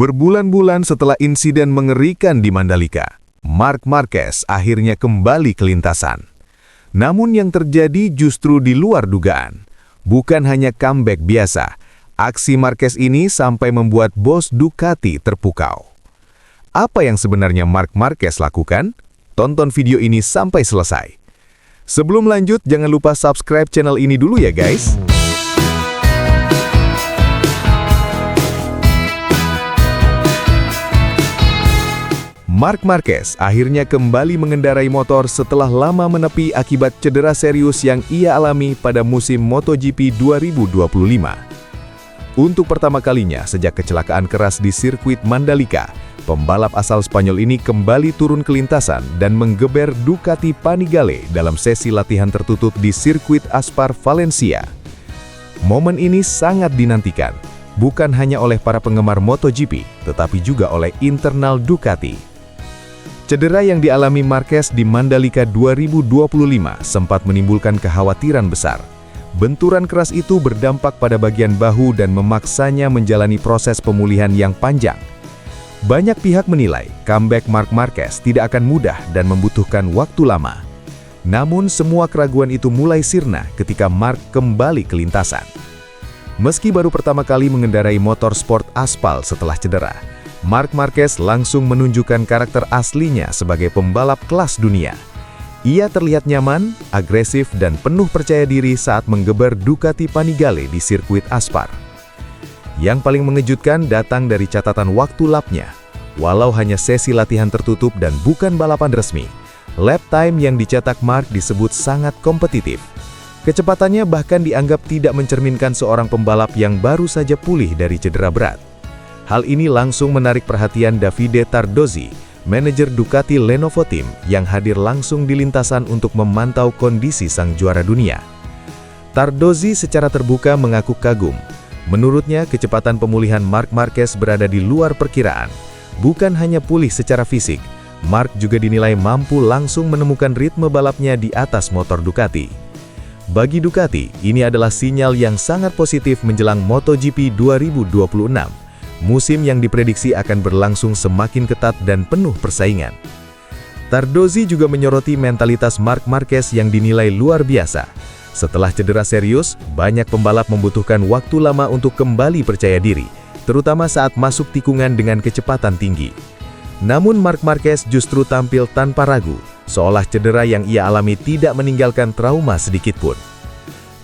Berbulan-bulan setelah insiden mengerikan di Mandalika, Marc Marquez akhirnya kembali ke lintasan. Namun yang terjadi justru di luar dugaan. Bukan hanya comeback biasa, aksi Marquez ini sampai membuat bos Ducati terpukau. Apa yang sebenarnya Marc Marquez lakukan? Tonton video ini sampai selesai. Sebelum lanjut, jangan lupa subscribe channel ini dulu ya guys. Marc Marquez akhirnya kembali mengendarai motor setelah lama menepi akibat cedera serius yang ia alami pada musim MotoGP 2025. Untuk pertama kalinya sejak kecelakaan keras di sirkuit Mandalika, pembalap asal Spanyol ini kembali turun ke lintasan dan menggeber Ducati Panigale dalam sesi latihan tertutup di sirkuit Aspar Valencia. Momen ini sangat dinantikan, bukan hanya oleh para penggemar MotoGP, tetapi juga oleh internal Ducati. Cedera yang dialami Marquez di Mandalika 2025 sempat menimbulkan kekhawatiran besar. Benturan keras itu berdampak pada bagian bahu dan memaksanya menjalani proses pemulihan yang panjang. Banyak pihak menilai comeback Marc Marquez tidak akan mudah dan membutuhkan waktu lama. Namun semua keraguan itu mulai sirna ketika Marc kembali ke lintasan. Meski baru pertama kali mengendarai motor sport aspal setelah cedera, Marc Marquez langsung menunjukkan karakter aslinya sebagai pembalap kelas dunia. Ia terlihat nyaman, agresif, dan penuh percaya diri saat menggeber Ducati Panigale di sirkuit Aspar. Yang paling mengejutkan datang dari catatan waktu lapnya. Walau hanya sesi latihan tertutup dan bukan balapan resmi, lap time yang dicetak Marc disebut sangat kompetitif. Kecepatannya bahkan dianggap tidak mencerminkan seorang pembalap yang baru saja pulih dari cedera berat. Hal ini langsung menarik perhatian Davide Tardozzi, manajer Ducati Lenovo Team yang hadir langsung di lintasan untuk memantau kondisi sang juara dunia. Tardozzi secara terbuka mengaku kagum. Menurutnya, kecepatan pemulihan Marc Marquez berada di luar perkiraan. Bukan hanya pulih secara fisik, Marc juga dinilai mampu langsung menemukan ritme balapnya di atas motor Ducati. Bagi Ducati, ini adalah sinyal yang sangat positif menjelang MotoGP 2026. Musim yang diprediksi akan berlangsung semakin ketat dan penuh persaingan. Tardozzi juga menyoroti mentalitas Marc Marquez yang dinilai luar biasa. Setelah cedera serius, banyak pembalap membutuhkan waktu lama untuk kembali percaya diri, terutama saat masuk tikungan dengan kecepatan tinggi. Namun Marc Marquez justru tampil tanpa ragu, seolah cedera yang ia alami tidak meninggalkan trauma sedikitpun.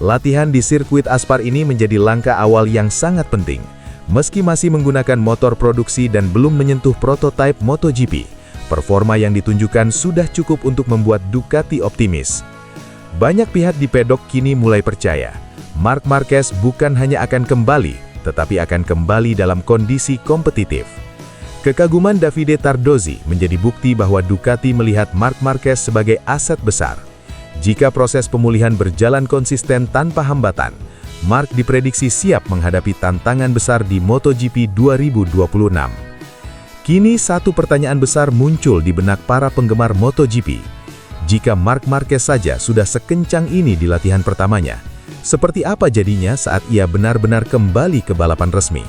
Latihan di sirkuit Aspar ini menjadi langkah awal yang sangat penting. Meski masih menggunakan motor produksi dan belum menyentuh prototipe MotoGP, performa yang ditunjukkan sudah cukup untuk membuat Ducati optimis. Banyak pihak di pedok kini mulai percaya, Marc Marquez bukan hanya akan kembali, tetapi akan kembali dalam kondisi kompetitif. Kekaguman Davide Tardozzi menjadi bukti bahwa Ducati melihat Marc Marquez sebagai aset besar. Jika proses pemulihan berjalan konsisten tanpa hambatan, Marc diprediksi siap menghadapi tantangan besar di MotoGP 2026. Kini satu pertanyaan besar muncul di benak para penggemar MotoGP. Jika Marc Marquez saja sudah sekencang ini di latihan pertamanya, seperti apa jadinya saat ia benar-benar kembali ke balapan resmi?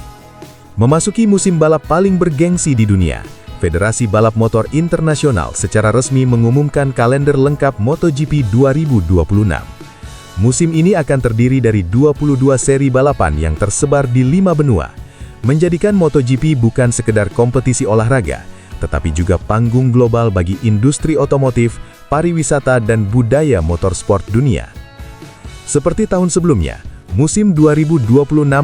Memasuki musim balap paling bergengsi di dunia, Federasi Balap Motor Internasional secara resmi mengumumkan kalender lengkap MotoGP 2026. Musim ini akan terdiri dari 22 seri balapan yang tersebar di 5 benua, menjadikan MotoGP bukan sekedar kompetisi olahraga, tetapi juga panggung global bagi industri otomotif, pariwisata, dan budaya motorsport dunia. Seperti tahun sebelumnya, musim 2026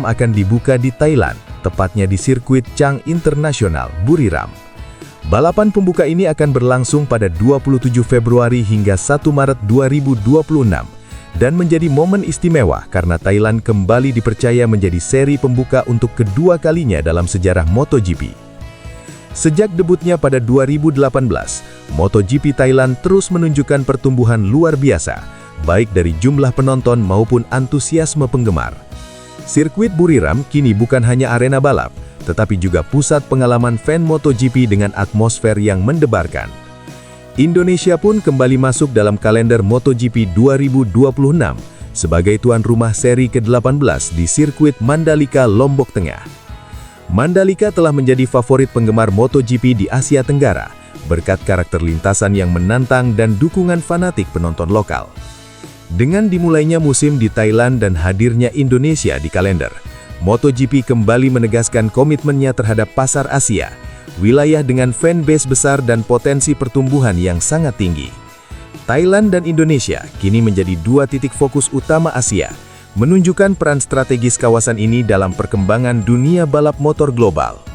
akan dibuka di Thailand, tepatnya di sirkuit Chang International, Buriram. Balapan pembuka ini akan berlangsung pada 27 Februari hingga 1 Maret 2026. Dan menjadi momen istimewa karena Thailand kembali dipercaya menjadi seri pembuka untuk kedua kalinya dalam sejarah MotoGP. Sejak debutnya pada 2018, MotoGP Thailand terus menunjukkan pertumbuhan luar biasa, baik dari jumlah penonton maupun antusiasme penggemar. Sirkuit Buriram kini bukan hanya arena balap, tetapi juga pusat pengalaman fan MotoGP dengan atmosfer yang mendebarkan. Indonesia pun kembali masuk dalam kalender MotoGP 2026 sebagai tuan rumah seri ke-18 di sirkuit Mandalika, Lombok Tengah. Mandalika telah menjadi favorit penggemar MotoGP di Asia Tenggara, berkat karakter lintasan yang menantang dan dukungan fanatik penonton lokal. Dengan dimulainya musim di Thailand dan hadirnya Indonesia di kalender, MotoGP kembali menegaskan komitmennya terhadap pasar Asia, wilayah dengan fanbase besar dan potensi pertumbuhan yang sangat tinggi. Thailand dan Indonesia kini menjadi dua titik fokus utama Asia, menunjukkan peran strategis kawasan ini dalam perkembangan dunia balap motor global.